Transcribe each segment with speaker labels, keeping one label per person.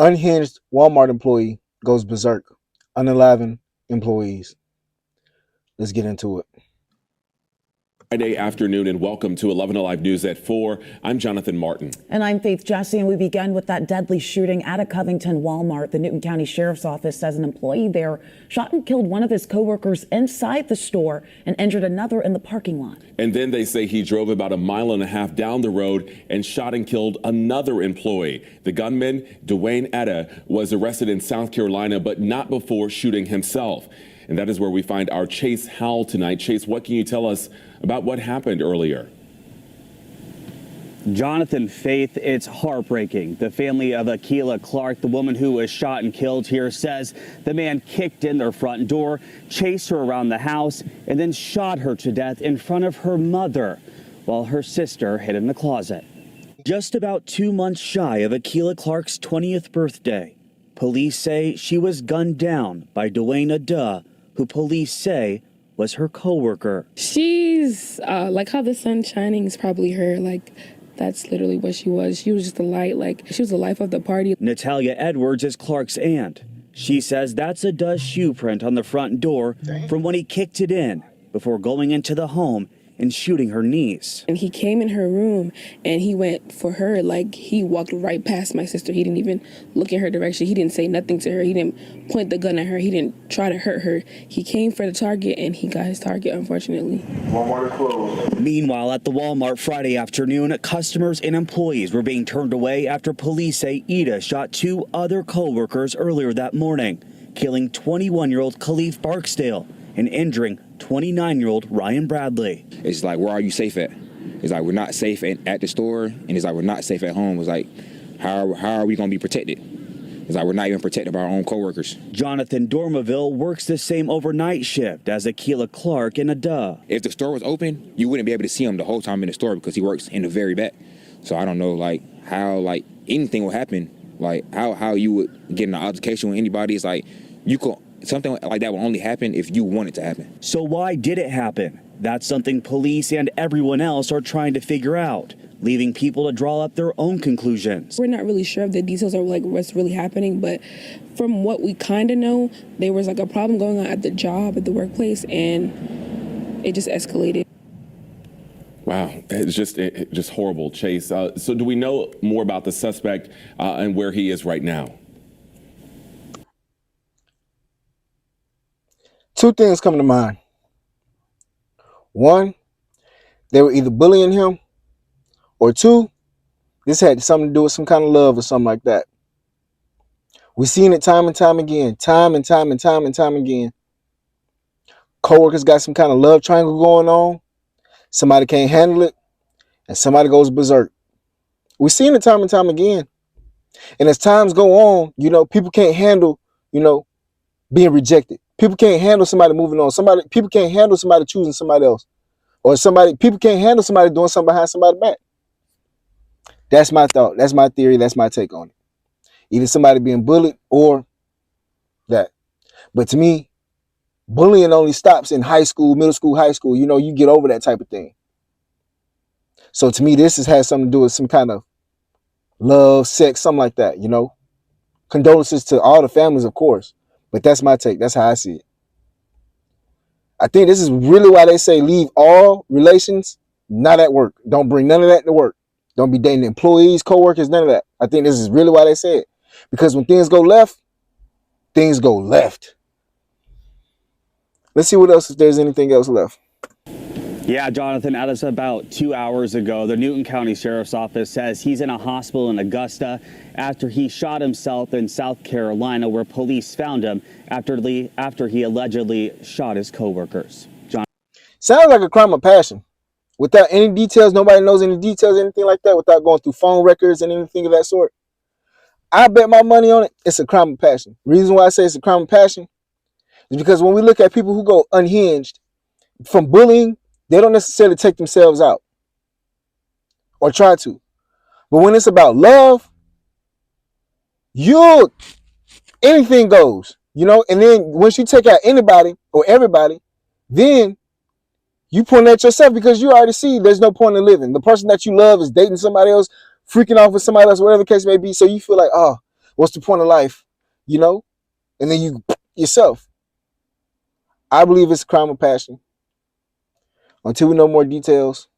Speaker 1: Unhinged Walmart employee goes berserk. Unaliving employees. Let's get into it.
Speaker 2: Friday afternoon, and welcome to 11 Alive News at 4. I'm Jonathan Martin.
Speaker 3: And I'm Faith Jesse, and we begin with that deadly shooting at a Covington Walmart. The Newton County Sheriff's Office says an employee there shot and killed one of his coworkers inside the store and injured another in the parking lot.
Speaker 2: And then they say he drove about 1.5 miles down the road and shot and killed another employee. The gunman, Dwayne Etta, was arrested in South Carolina, but not before shooting himself. And that is where we find our Chase Howell tonight. Chase, what can you tell us about what happened earlier?
Speaker 4: Jonathan, Faith, it's heartbreaking. The family of Akilah Clark, the woman who was shot and killed here, says the man kicked in their front door, chased her around the house, and then shot her to death in front of her mother while her sister hid in the closet. Just about 2 months shy of Akilah Clark's 20th birthday, police say she was gunned down by Dwayne Etta, who police say was her coworker.
Speaker 5: She's like how the sun's shining is probably her. Like, that's literally what she was. She was just the light. Like, she was the life of the party.
Speaker 4: Natalia Edwards is Clark's aunt. She says that's Etta's shoe print on the front door from when he kicked it in before going into the home and shooting her niece.
Speaker 5: And he came in her room and he went for her. Like, he walked right past my sister. He didn't even look in her direction. He didn't say nothing to her. He didn't point the gun at her. He didn't try to hurt her. He came for the target and he got his target, unfortunately.
Speaker 1: Walmart is closed.
Speaker 4: Meanwhile, at the Walmart Friday afternoon, customers and employees were being turned away after police say Etta shot 2 other co-workers earlier that morning, killing 21-year-old Khalif Barksdale and injuring 29-year-old Ryan Bradley.
Speaker 6: It's like, where are you safe at? It's like, we're not safe at the store, and it's like, we're not safe at home. It's like, how are we going to be protected? It's like, we're not even protected by our own coworkers.
Speaker 4: Jonathan Dormaville works the same overnight shift as Akilah Clark and Etta.
Speaker 6: If the store was open, you wouldn't be able to see him the whole time in the store because he works in the very back. So I don't know, like, how, like, anything will happen. Like, how you would get in an altercation with anybody. It's like, you could... Something like that will only happen if you want it to happen.
Speaker 4: So why did it happen? That's something police and everyone else are trying to figure out, leaving people to draw up their own conclusions.
Speaker 5: We're not really sure of the details of like what's really happening, but from what we kind of know, there was like a problem going on at the job, at the workplace, and it just escalated.
Speaker 2: Wow, it's just horrible, Chase. So do we know more about the suspect and where he is right now?
Speaker 1: 2 things come to mind. 1, they were either bullying him, or 2, this had something to do with some kind of love or something like that. We've seen it time and time again, time and time again. Coworkers got some kind of love triangle going on. Somebody can't handle it, and somebody goes berserk. We've seen it time and time again. And as times go on, people can't handle, being rejected. People can't handle somebody moving on. People can't handle somebody choosing somebody else. Or people can't handle somebody doing something behind somebody's back. That's my thought. That's my theory. That's my take on it. Either somebody being bullied or that. But to me, bullying only stops in high school, middle school, high school. You get over that type of thing. So to me, this has something to do with some kind of love, sex, something like that, Condolences to all the families, of course. But that's my take. That's how I see it. I think this is really why they say leave all relations not at work. Don't bring none of that to work. Don't be dating employees, co-workers, none of that. I think this is really why they say it. Because when things go left, things go left. Let's see what else, if there's anything else left.
Speaker 4: Yeah, Jonathan, as about 2 hours ago, the Newton County Sheriff's Office says he's in a hospital in Augusta after he shot himself in South Carolina, where police found him after he allegedly shot his coworkers.
Speaker 1: Sounds like a crime of passion. Without any details, nobody knows any details, anything like that, without going through phone records and anything of that sort. I bet my money on it, it's a crime of passion. Reason why I say it's a crime of passion is because when we look at people who go unhinged from bullying, they don't necessarily take themselves out or try to. But when it's about love, anything goes, and then once you take out anybody or everybody, then you point at yourself because you already see there's no point in living. The person that you love is dating somebody else, freaking off with somebody else, whatever the case may be. So you feel like, oh, What's the point of life? You know? And then you yourself. I believe it's a crime of passion. Until we know more details,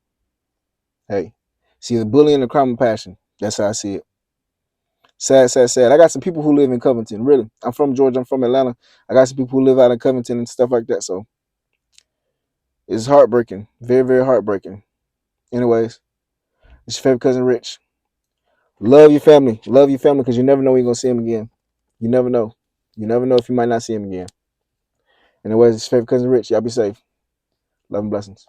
Speaker 1: hey, see the bullying and crime of passion. That's how I see it. Sad, sad, sad. I got some people who live in Covington. Really, I'm from Georgia. I'm from Atlanta. I got some people who live out in Covington and stuff like that. So it's heartbreaking. Very, very heartbreaking. Anyways, it's your favorite cousin Rich. Love your family. Love your family because you never know when you're going to see them again. You never know. You never know if you might not see him again. Anyways, it's your favorite cousin Rich. Y'all be safe. Love and blessings.